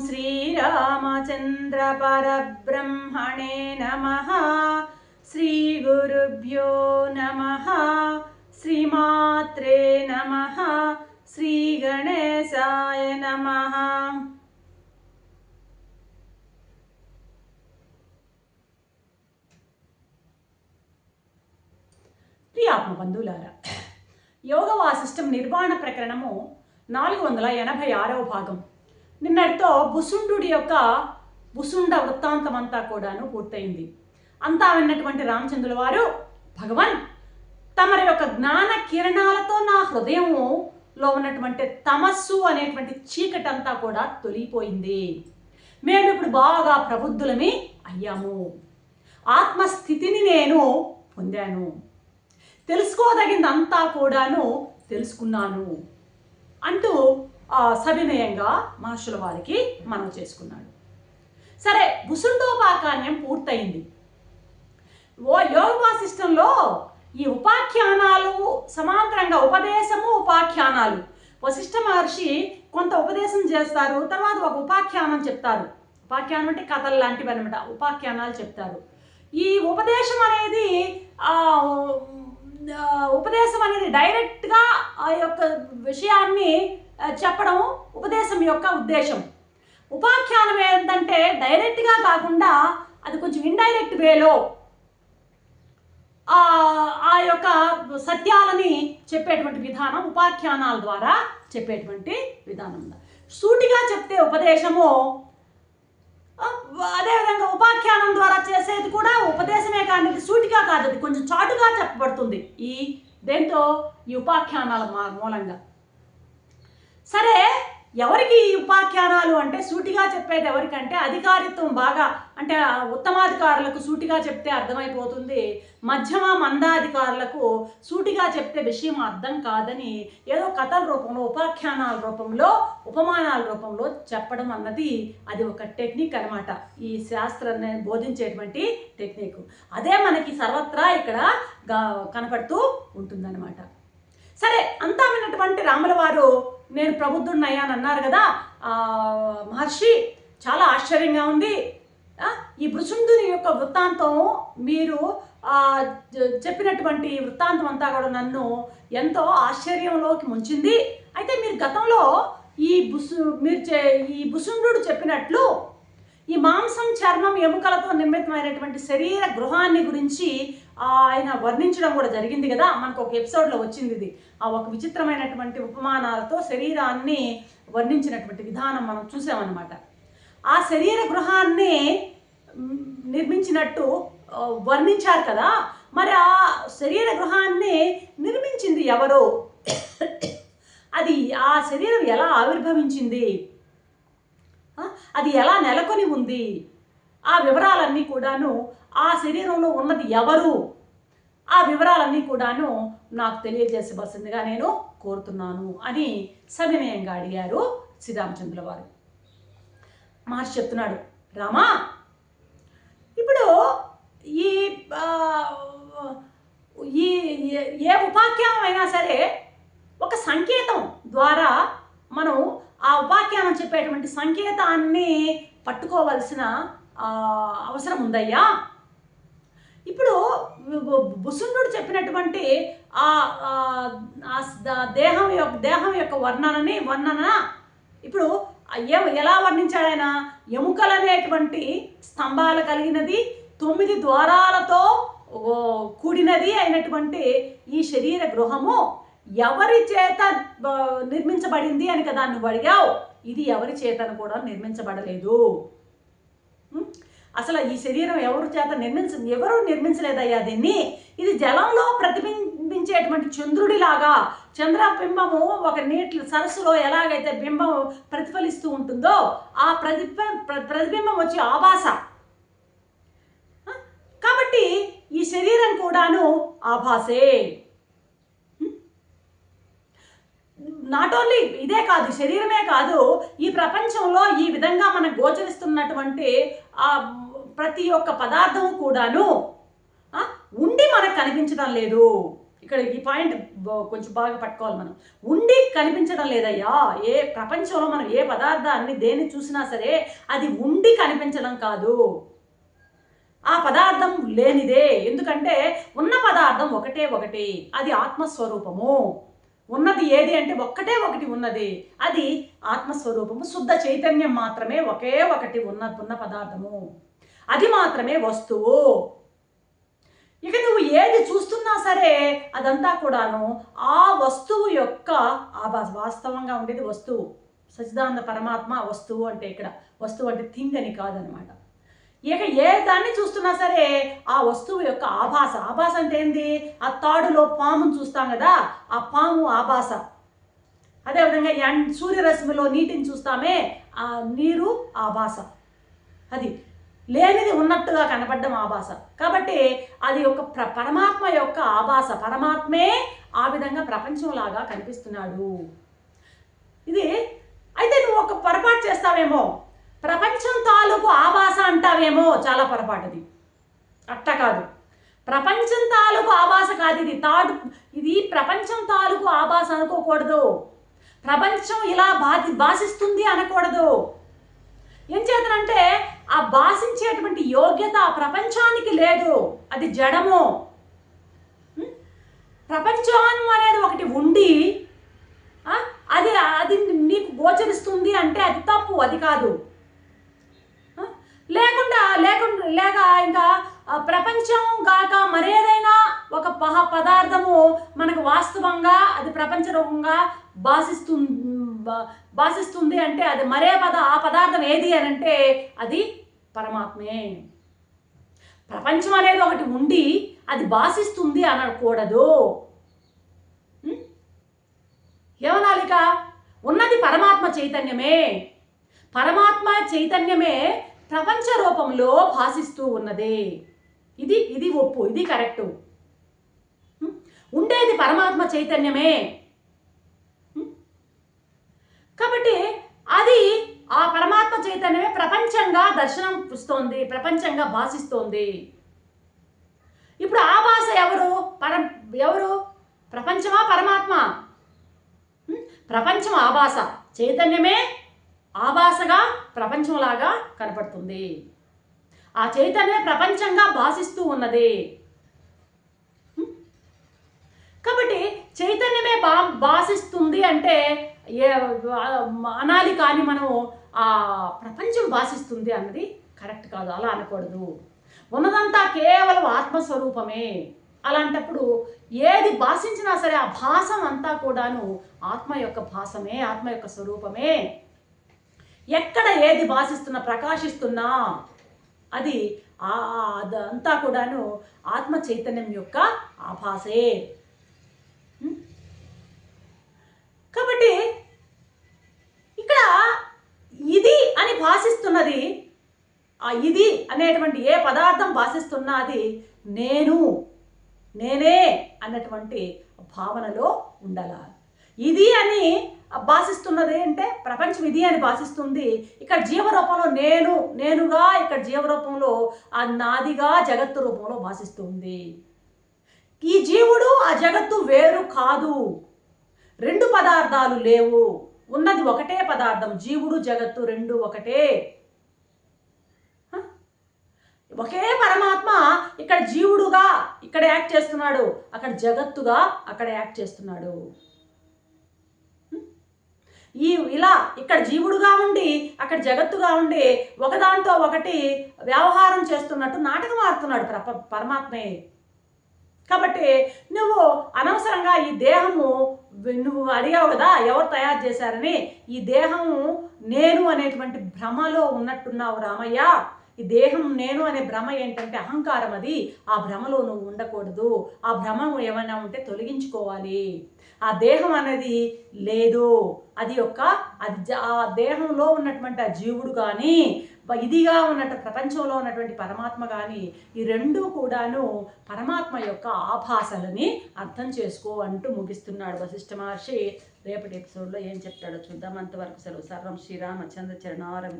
श्रीरामचंद्र परब्रह्मणे नमः। श्रीगुरुभ्यो नमः। श्रीमात्रे नमः। श्रीगणेशाय नमः। ప్రియాత్మ బంధువులారా, యోగ వాసిష్టం నిర్వాణ ప్రకరణము 486వ భాగం. నిన్నటితో భుసుండు యొక్క భుసుండ వృత్తాంతం అంతా కూడాను పూర్తయింది. అంతా విన్నటువంటి రామచంద్రుల వారు, భగవన్, తమరి యొక్క జ్ఞాన కిరణాలతో నా హృదయములో ఉన్నటువంటి తమస్సు అనేటువంటి చీకటంతా కూడా తొలిగిపోయింది. మేము ఇప్పుడు బాగా ప్రబుద్ధులమి అయ్యాము. ఆత్మస్థితిని నేను పొందాను. తెలుసుకోదగిందంతా కూడాను తెలుసుకున్నాను అంటూ సవినయంగా మహర్షుల వారికి మనం చేసుకున్నాడు. సరే, భుసుండోపాఖ్యానం పూర్తయింది. యోగ వాసిష్టంలో ఈ ఉపాఖ్యానాలు సమాంతరంగా ఉపదేశము ఉపాఖ్యానాలు, వశిష్ఠ మహర్షి కొంత ఉపదేశం చేస్తారు, తర్వాత ఒక ఉపాఖ్యానం చెప్తారు. ఉపాఖ్యానం అంటే కథలు లాంటివి అనమాట. ఉపాఖ్యానాలు చెప్తారు. ఈ ఉపదేశం అనేది డైరెక్ట్గా ఆ యొక్క విషయాన్ని చెప్పడం ఉపదేశం యొక్క ఉద్దేశం. ఉపాఖ్యానం ఏంటంటే డైరెక్ట్గా కాకుండా అది కొంచెం ఇండైరెక్ట్ వేలో ఆ యొక్క సత్యాలని చెప్పేటువంటి విధానం ఉపాఖ్యానాల ద్వారా చెప్పేటువంటి విధానం. సూటిగా చెప్తే ఉపదేశము, అదేవిధంగా ఉపాఖ్యానం ద్వారా చేసేది కూడా ఉపదేశమే, కానీ సూటిగా కాదు, అది కొంచెం చాటుగా చెప్పబడుతుంది దేంతో ఈ ఉపాఖ్యానాల మూలంగా. సరే, ఎవరికి ఈ ఉపాఖ్యానాలు అంటే సూటిగా చెప్పేది ఎవరికంటే అధికారిత్వం బాగా, అంటే ఉత్తమాధికారులకు సూటిగా చెప్తే అర్థమైపోతుంది, మధ్యమ మందాధికారులకు సూటిగా చెప్తే విషయం అర్థం కాదని ఏదో కథల రూపంలో, ఉపాఖ్యానాల రూపంలో, ఉపమానాల రూపంలో చెప్పడం అన్నది అది ఒక టెక్నిక్ అనమాట. ఈ శాస్త్రాన్ని బోధించేటువంటి టెక్నిక్ అదే మనకి సర్వత్రా ఇక్కడ కనపడుతూ ఉంటుందన్నమాట. సరే, అంతా విన్నటువంటి రాముల వారు, నేను ప్రబుద్ధుడినయ్యాను అన్నారు కదా మహర్షి, చాలా ఆశ్చర్యంగా ఉంది. ఈ భృశుండుని యొక్క వృత్తాంతం, మీరు చెప్పినటువంటి వృత్తాంతం అంతా కూడా నన్ను ఎంతో ఆశ్చర్యంలోకి ముంచింది. అయితే మీరు గతంలో ఈ భుసుండు చెప్పినట్లు ఈ మాంసం, చర్మం, ఎముకలతో నిర్మితమైనటువంటి శరీర గృహాన్ని గురించి ఆయన వర్ణించడం కూడా జరిగింది కదా. మనకు ఒక ఎపిసోడ్లో వచ్చింది ఇది. ఆ ఒక విచిత్రమైనటువంటి ఉపమానాలతో శరీరాన్ని వర్ణించినటువంటి విధానం మనం చూసామన్నమాట. ఆ శరీర గృహాన్ని నిర్మించినట్టు వర్ణించారు కదా. మరి ఆ శరీర గృహాన్ని నిర్మించింది ఎవరు? అది ఆ శరీరం ఎలా ఆవిర్భవించింది? అది ఎలా నెలకొని ఉంది? ఆ వివరాలన్నీ కూడాను, ఆ శరీరంలో ఉన్నది ఎవరు, ఆ వివరాలన్నీ కూడాను నాకు తెలియజేసవలసిందిగా నేను కోరుతున్నాను అని సవినయంగా అడిగారు శ్రీరామచంద్రుల వారు. మహర్షి చెప్తున్నాడు, రామా, ఇప్పుడు ఏ ఉపాఖ్యానం అయినా సరే ఒక సంకేతం ద్వారా మనం ఆ ఉపాఖ్యానం చెప్పేటువంటి సంకేతాన్ని పట్టుకోవలసిన అవసరం ఉందయ్యా. ఇప్పుడు భుసుండు చెప్పినటువంటి దేహం యొక్క వర్ణన ఇప్పుడు ఎలా వర్ణించాడు ఆయన? ఎముకలనేటువంటి స్తంభాలు కలిగినది, 9 ద్వారాలతో కూడినది అయినటువంటి ఈ శరీర గృహము ఎవరి చేత నిర్మించబడింది అని కదా నువ్వు అడిగావు. ఇది ఎవరి చేతను కూడా నిర్మించబడలేదు. అసలు ఈ శరీరం ఎవరు నిర్మించలేదయ్యా దీన్ని. ఇది జలంలో ప్రతిబింబించేటువంటి చంద్రుడిలాగా, చంద్రబింబము ఒక నీటి సరస్సులో ఎలాగైతే బింబం ప్రతిఫలిస్తూ ఉంటుందో ఆ ప్రతిబింబం వచ్చి ఆభాస. కాబట్టి ఈ శరీరం కూడాను ఆభాసే. నాట్ ఓన్లీ ఇదే కాదు, శరీరమే కాదు, ఈ ప్రపంచంలో ఈ విధంగా మనకు గోచరిస్తున్నటువంటి ప్రతి ఒక్క పదార్థం కూడాను ఉండి మనకు కనిపించడం లేదు. ఇక్కడ ఈ పాయింట్ కొంచెం బాగా పట్టుకోవాలి మనం. ఉండి కనిపించడం లేదయ్యా. ఏ ప్రపంచంలో మనం ఏ పదార్థాన్ని దేన్ని చూసినా సరే అది ఉండి కనిపించడం కాదు, ఆ పదార్థం లేనిదే. ఎందుకంటే ఉన్న పదార్థం ఒకటి, అది ఆత్మస్వరూపము. ఉన్నది ఏది అంటే ఒక్కటే ఒకటి ఉన్నది, అది ఆత్మస్వరూపము. శుద్ధ చైతన్యం మాత్రమే ఒకే ఒకటి ఉన్న పదార్థము, అది మాత్రమే వస్తువు. ఇక నువ్వు ఏది చూస్తున్నా సరే అదంతా కూడాను ఆ వస్తువు యొక్క ఆభాస. వాస్తవంగా ఉండేది వస్తువు, సచ్చిదానంద పరమాత్మ వస్తువు అంటే. ఇక్కడ వస్తువు అంటే థింగ్ అని కాదనమాట. ఇక ఏ దాన్ని చూస్తున్నా సరే ఆ వస్తువు యొక్క ఆభాస. ఆభాస అంటే ఏంది? ఆ తాడులో పామును చూస్తాం కదా, ఆ పాము ఆభాస. అదేవిధంగా సూర్యరశ్మిలో నీటిని చూస్తామే, ఆ నీరు ఆభాస. అది లేనిది ఉన్నట్టుగా కనపడడం ఆభాస. కాబట్టి అది ఒక పరమాత్మ యొక్క ఆభాస. పరమాత్మే ఆ విధంగా ప్రపంచంలాగా కనిపిస్తున్నాడు. ఇది అయితే నువ్వు ఒక పొరపాటు చేస్తావేమో, ప్రపంచం తాలూకు ఆభాస అంటావేమో. చాలా పొరపాటుది. అట్ట కాదు, ప్రపంచం తాలూకు ఆభాస కాదు ఇది. ఇది ప్రపంచం తాలూకు ఆభాస అనుకోకూడదు. ప్రపంచం ఇలా భాషిస్తుంది అనకూడదు. ఏం చేతనంటే ఆ భాషించేటువంటి యోగ్యత ప్రపంచానికి లేదు, అది జడము. ప్రపంచం అనేది ఒకటి ఉండి అది అది నీకు గోచరిస్తుంది అంటే అది తప్పు, అది కాదు. లేక ఇంకా ప్రపంచం గాక మరేదైనా ఒక పదార్థము మనకు వాస్తవంగా అది ప్రపంచ రూపంగా భాషిస్తుంది అంటే అది మరే ఆ పదార్థం ఏది అని అంటే అది పరమాత్మే. ప్రపంచం అనేది ఒకటి ఉండి అది భాషిస్తుంది అనకూడదు. ఏమనాలిక? ఉన్నది పరమాత్మ చైతన్యమే. పరమాత్మ చైతన్యమే ప్రపంచ రూపంలో భాషిస్తూ ఉన్నది. ఇది ఒప్పు, ఇది కరెక్టు. ఉండేది పరమాత్మ చైతన్యమే. కాబట్టి అది ఆ పరమాత్మ చైతన్యమే ప్రపంచంగా దర్శనం ఇస్తోంది, ప్రపంచంగా భాషిస్తోంది. ఇప్పుడు ఆ భాష ఎవరు? ప్రపంచమా పరమాత్మ? ప్రపంచం ఆభాస, చైతన్యమే ఆభాసగా ప్రపంచంలాగా కనపడుతుంది. ఆ చైతన్యమే ప్రపంచంగా భాషిస్తూ ఉన్నది. కాబట్టి చైతన్యమే భాషిస్తుంది అంటే అనాలి, కానీ మనం ఆ ప్రపంచం భాషిస్తుంది అన్నది కరెక్ట్ కాదు. అలా అనకూడదు. ఉన్నదంతా కేవలం ఆత్మస్వరూపమే. అలాంటప్పుడు ఏది భాషించినా సరే ఆ భాసం అంతా కూడాను ఆత్మ యొక్క భాసమే, ఆత్మ యొక్క స్వరూపమే. ఎక్కడ ఏది భాషిస్తున్నా, ప్రకాశిస్తున్నా అది అదంతా కూడాను ఆత్మ చైతన్యం యొక్క ఆభాసే. కాబట్టి ఇక్కడ ఇది అని భాషిస్తున్నది, ఆ ఇది అనేటువంటి ఏ పదార్థం భాషిస్తున్నా అది నేనే అన్నటువంటి భావనలో ఉండాల. ఇది అని భాషిస్తున్నది అంటే ప్రపంచం ఇది అని భాషిస్తుంది. ఇక్కడ జీవరూపంలో నేనుగా, ఇక్కడ జీవరూపంలో ఆ నాదిగా జగత్తు రూపంలో భాషిస్తుంది. ఈ జీవుడు ఆ జగత్తు వేరు కాదు, రెండు పదార్థాలు లేవు, ఉన్నది ఒకటే పదార్థం. జీవుడు జగత్తు రెండు ఒకటే. ఒకే పరమాత్మ ఇక్కడ జీవుడుగా ఇక్కడ యాక్ట్ చేస్తున్నాడు, అక్కడ జగత్తుగా అక్కడ యాక్ట్ చేస్తున్నాడు. ఇలా ఇక్కడ జీవుడుగా ఉండి అక్కడ జగత్తుగా ఉండి ఒకదాంతో ఒకటి వ్యవహారం చేస్తున్నట్టు నాటకం ఆడుతున్నాడు పరమాత్మే. కాబట్టి నువ్వు అనవసరంగా ఈ దేహము, నువ్వు అడిగావు కదా ఎవరు తయారు చేశారని, ఈ దేహము నేను అనేటువంటి భ్రమలో ఉన్నట్టున్నావు రామయ్య. ఈ దేహం నేను అనే భ్రమ ఏంటంటే అహంకారం. అది ఆ భ్రమలో నువ్వు ఉండకూడదు. ఆ భ్రమ ఏమైనా ఉంటే తొలగించుకోవాలి. ఆ దేహం అనేది లేదు, అది ఆ దేహంలో ఉన్నటువంటి ఆ జీవుడు కానీ ఇదిగా ఉన్నట్టు ప్రపంచంలో ఉన్నటువంటి పరమాత్మ కానీ ఈ రెండూ కూడాను పరమాత్మ యొక్క ఆభాసలని అర్థం చేసుకో అంటూ ముగిస్తున్నాడు వశిష్ఠ మహర్షి. రేపటి ఎపిసోడ్లో ఏం చెప్తాడో చూద్దాం. అంతవరకు సెలవు. సర్వం శ్రీరామచంద్ర చరణారం.